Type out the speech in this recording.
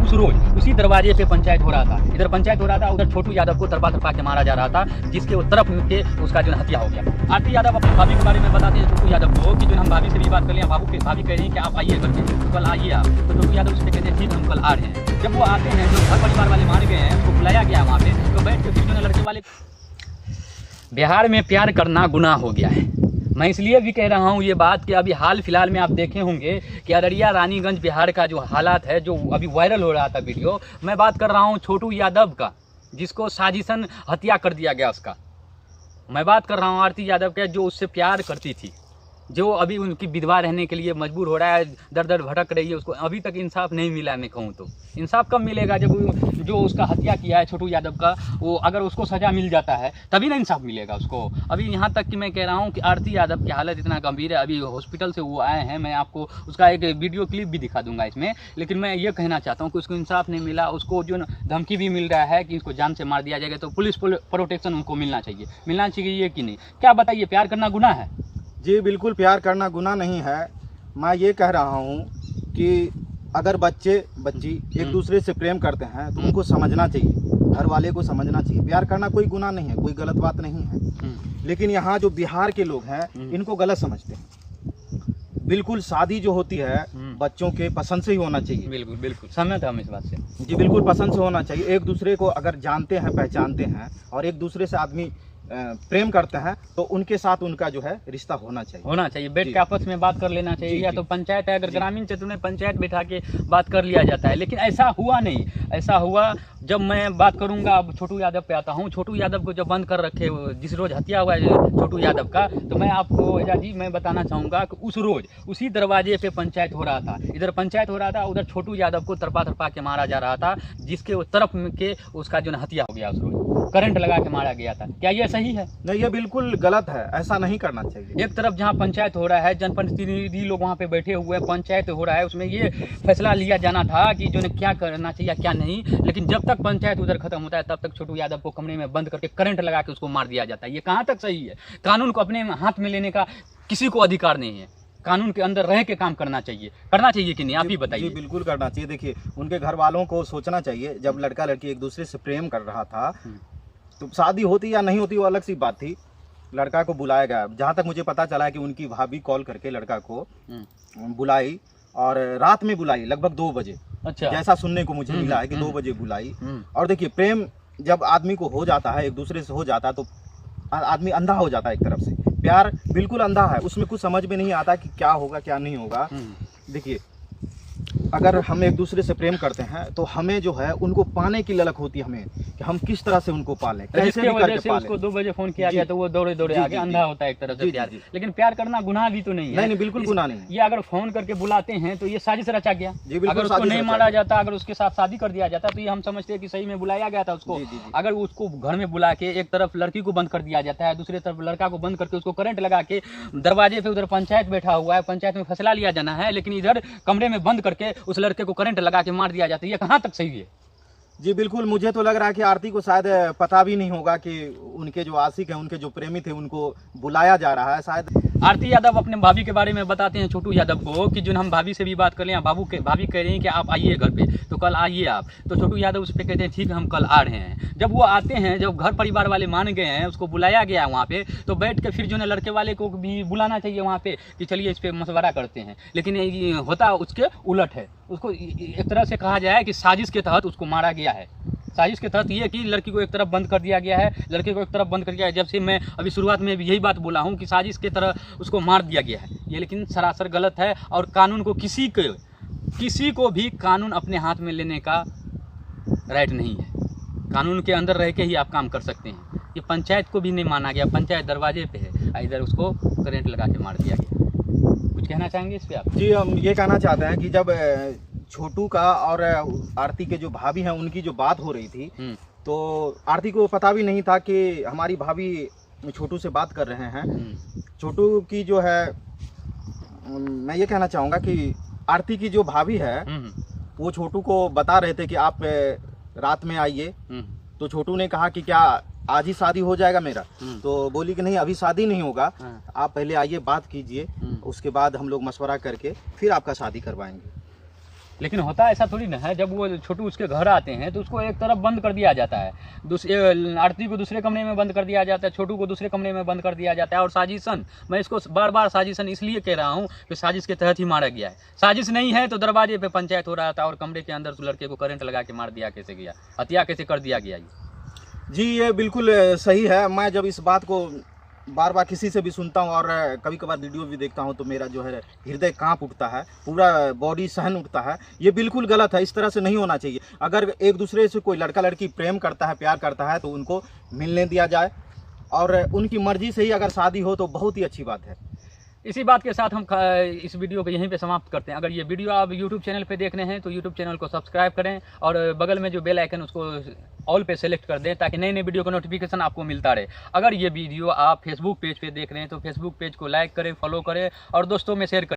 उस रोज उसी दरवाजे पे पंचायत हो रहा था। इधर पंचायत हो रहा था, उधर छोटू यादव को तरपा तरपा के मारा जा रहा था, जिसके तरफ के उसका जो हत्या हो गया। आरती यादव अपनी भाभी के बारे में बताते हैं छोटू यादव को कि जो हम भाभी से भी बात कर लिया, भाभी कह रही हैं कि आप आइए करके, तो कल आइए आप। तो छोटू यादव उससे कहते हैं ठीक हम कल आ रहे हैं। जब वो आते हैं, जो घर परिवार वाले मान गए हैं, उसको बुलाया गया वहाँ पे, तो बैठ के फिर जो लड़के वाले। बिहार में प्यार करना गुनाह हो गया है। मैं इसलिए भी कह रहा हूँ ये बात कि अभी हाल फिलहाल में आप देखे होंगे कि अररिया रानीगंज बिहार का जो हालात है, जो अभी वायरल हो रहा था वीडियो, मैं बात कर रहा हूँ छोटू यादव का, जिसको साजिशन हत्या कर दिया गया उसका। मैं बात कर रहा हूँ आरती यादव के, जो उससे प्यार करती थी, जो अभी उनकी विधवा रहने के लिए मजबूर हो रहा है, दर दर भटक रही है। उसको अभी तक इंसाफ नहीं मिला। मैं कहूँ तो इंसाफ कब मिलेगा? जब जो उसका हत्या किया है छोटू यादव का, वो अगर उसको सज़ा मिल जाता है तभी ना इंसाफ मिलेगा उसको। अभी यहाँ तक कि मैं कह रहा हूँ कि आरती यादव की हालत इतना गंभीर है, अभी हॉस्पिटल से वो आए हैं। मैं आपको उसका एक वीडियो क्लिप भी दिखा दूंगा इसमें। लेकिन मैं ये कहना चाहता हूँ कि उसको इंसाफ नहीं मिला। उसको जो धमकी भी मिल रहा है कि इसको जान से मार दिया जाएगा, तो पुलिस प्रोटेक्शन उनको मिलना चाहिए कि नहीं? क्या बताइए, प्यार करना गुनाह है? जी बिल्कुल, प्यार करना गुनाह नहीं है। मैं ये कह रहा हूँ कि अगर बच्ची एक दूसरे से प्रेम करते हैं तो उनको समझना चाहिए, घर वाले को समझना चाहिए। प्यार करना कोई गुनाह नहीं है, कोई गलत बात नहीं है। लेकिन यहाँ जो बिहार के लोग हैं इनको गलत समझते हैं। बिल्कुल, शादी जो होती है बच्चों के पसंद से ही होना चाहिए। बिल्कुल बिल्कुल सहमत हम इस बात से। जी बिल्कुल, पसंद से होना चाहिए। एक दूसरे को अगर जानते हैं, पहचानते हैं और एक दूसरे से आदमी प्रेम करते हैं तो उनके साथ उनका जो है रिश्ता होना चाहिए। बैठ के आपस में बात कर लेना चाहिए। या तो पंचायत है, अगर ग्रामीण क्षेत्र में पंचायत बैठा के बात कर लिया जाता है। लेकिन ऐसा हुआ नहीं। ऐसा हुआ जब मैं बात करूंगा, अब छोटू यादव पे आता हूँ। छोटू यादव को जब बंद कर रखे, जिस रोज हत्या हुआ है छोटू यादव का, तो मैं आपको एजा जी मैं बताना चाहूँगा कि उस रोज उसी दरवाजे पे पंचायत हो रहा था। इधर पंचायत हो रहा था, उधर छोटू यादव को तरपा तरपा के मारा जा रहा था, जिसके तरफ के उसका जो हत्या हो गया। उस रोज करंट लगा के मारा गया था। क्या ये सही है? नहीं, ये बिल्कुल गलत है। ऐसा नहीं करना चाहिए। एक तरफ जहाँ पंचायत हो रहा है, जनप्रतिनिधि लोग वहाँ पे बैठे हुए, पंचायत हो रहा है, उसमें ये फैसला लिया जाना था कि जो क्या करना चाहिए क्या नहीं। लेकिन जब तक पंचायत उधर खत्म होता है, तब तक छोटू यादव को कमरे में बंद करके करंट लगा के उसको मार दिया जाता है। ये कहाँ तक सही है? कानून को अपने हाथ में लेने का किसी को अधिकार नहीं है। कानून के अंदर रह के काम करना चाहिए कि नहीं? आप ही बताइए। जी बिल्कुल करना चाहिए। देखिए, उनके घर वालों को सोचना चाहिए। जब लड़का लड़की एक दूसरे से प्रेम कर रहा था, तो शादी होती या नहीं होती वो अलग सी बात थी। लड़का को बुलाया गया। जहाँ तक मुझे पता चला है कि उनकी भाभी कॉल करके लड़का को बुलाई, और रात में बुलाई लगभग 2 बजे। अच्छा, जैसा सुनने को मुझे मिला है कि 2 बजे बुलाई। और देखिए, प्रेम जब आदमी को हो जाता है, एक दूसरे से हो जाता है, तो आदमी अंधा हो जाता है। एक तरफ से प्यार बिल्कुल अंधा है, उसमें कुछ समझ में नहीं आता कि क्या होगा क्या नहीं होगा। देखिए, अगर हम एक दूसरे से प्रेम करते हैं तो हमें जो है उनको पाने की ललक होती है, हमें कि हम किस तरह से उनको पालें, कैसे भी करके पालें। उसको 2 बजे फोन किया गया तो वो दौड़े दौड़े आगे, अंधा होता है एक तरह से प्यार। लेकिन प्यार करना गुनाह भी तो नहीं है। नहीं, बिल्कुल गुनाह नहीं है। ये अगर फोन करके बुलाते हैं तो ये साजिश रचा गया। अगर उसको नहीं साजिश मारा जाता, अगर उसके साथ शादी कर दिया जाता, तो ये हम समझते हैं कि सही में बुलाया गया था उसको। अगर उसको घर में बुला के एक तरफ लड़की को बंद कर दिया जाता है, दूसरी तरफ लड़का को बंद करके उसको करंट लगा के दरवाजे पे, उधर पंचायत बैठा हुआ है, पंचायत में फैसला लिया जाना है, लेकिन इधर कमरे में बंद करके उस लड़के को करंट लगा के मार दिया जाता है। ये कहाँ तक सही है? जी बिल्कुल, मुझे तो लग रहा है कि आरती को शायद पता भी नहीं होगा कि उनके जो आशिक हैं, उनके जो प्रेमी थे, उनको बुलाया जा रहा है शायद। आरती यादव अपने भाभी के बारे में बताते हैं छोटू यादव को कि जो हम भाभी से भी बात कर लें, भाभी कह रही हैं कि आप आइए घर पे, तो कल आइए आप। तो छोटू यादव उस पर कहते हैं ठीक हम कल आ रहे हैं। जब वो आते हैं, जब घर परिवार वाले मान गए हैं, उसको बुलाया गया है वहाँ पे, तो बैठ के फिर जो है लड़के वाले को भी बुलाना चाहिए वहाँ पे कि चलिए इस पर मशवरा करते हैं। लेकिन ये होता उसके उलट है। उसको एक तरह से कहा जाए कि साजिश के तहत उसको मारा गया है। साजिश के तहत ये कि लड़की को एक तरफ बंद कर दिया गया है, लड़के को एक तरफ बंद कर दिया है। जब से मैं अभी शुरुआत में भी यही बात बोला हूँ कि साजिश की तरह उसको मार दिया गया है। ये लेकिन सरासर गलत है, और कानून को किसी को भी कानून अपने हाथ में लेने का राइट नहीं है। कानून के अंदर रह के ही आप काम कर सकते हैं। ये पंचायत को भी नहीं माना गया, पंचायत दरवाजे पे है, इधर उसको करंट लगा के मार दिया गया। कुछ कहना चाहेंगे इस पर आप? जी, हम ये कहना चाहते हैं कि जब छोटू का और आरती के जो भाभी हैं उनकी जो बात हो रही थी, तो आरती को पता भी नहीं था कि हमारी भाभी छोटू से बात कर रहे हैं। छोटू की जो है, मैं ये कहना चाहूँगा कि आरती की जो भाभी है वो छोटू को बता रहे थे कि आप रात में आइए। तो छोटू ने कहा कि क्या आज ही शादी हो जाएगा मेरा? तो बोली कि नहीं, अभी शादी नहीं होगा, आप पहले आइए, बात कीजिए, उसके बाद हम लोग मशवरा करके फिर आपका शादी करवाएंगे। लेकिन होता ऐसा थोड़ी ना है, जब वो छोटू उसके घर आते हैं तो उसको एक तरफ बंद कर दिया जाता है, आरती को दूसरे कमरे में बंद कर दिया जाता है, छोटू को दूसरे कमरे में बंद कर दिया जाता है। और साजिशन, मैं इसको बार बार साजिशन इसलिए कह रहा हूँ कि साजिश के तहत ही मारा गया है। साजिश नहीं है तो दरवाजे पे पंचायत हो रहा था और कमरे के अंदर लड़के को करंट लगा के मार दिया कैसे गया, हत्या कैसे कर दिया गया। जी ये बिल्कुल सही है। मैं जब इस बात को बार बार किसी से भी सुनता हूँ और कभी कभार वीडियो भी देखता हूँ तो मेरा जो है हृदय कांप उठता है, पूरा बॉडी सहन उठता है। ये बिल्कुल गलत है, इस तरह से नहीं होना चाहिए। अगर एक दूसरे से कोई लड़का लड़की प्रेम करता है, प्यार करता है तो उनको मिलने दिया जाए और उनकी मर्जी से ही अगर शादी हो तो बहुत ही अच्छी बात है। इसी बात के साथ हम इस वीडियो को यहीं पे समाप्त करते हैं। अगर ये वीडियो आप YouTube चैनल पे देख रहे हैं तो YouTube चैनल को सब्सक्राइब करें और बगल में जो बेल आइकन उसको ऑल पे सेलेक्ट कर दें ताकि नए नए वीडियो का नोटिफिकेशन आपको मिलता रहे। अगर ये वीडियो आप फेसबुक पेज पे देख रहे हैं तो फेसबुक पेज को लाइक करें, फॉलो करें और दोस्तों में शेयर करें।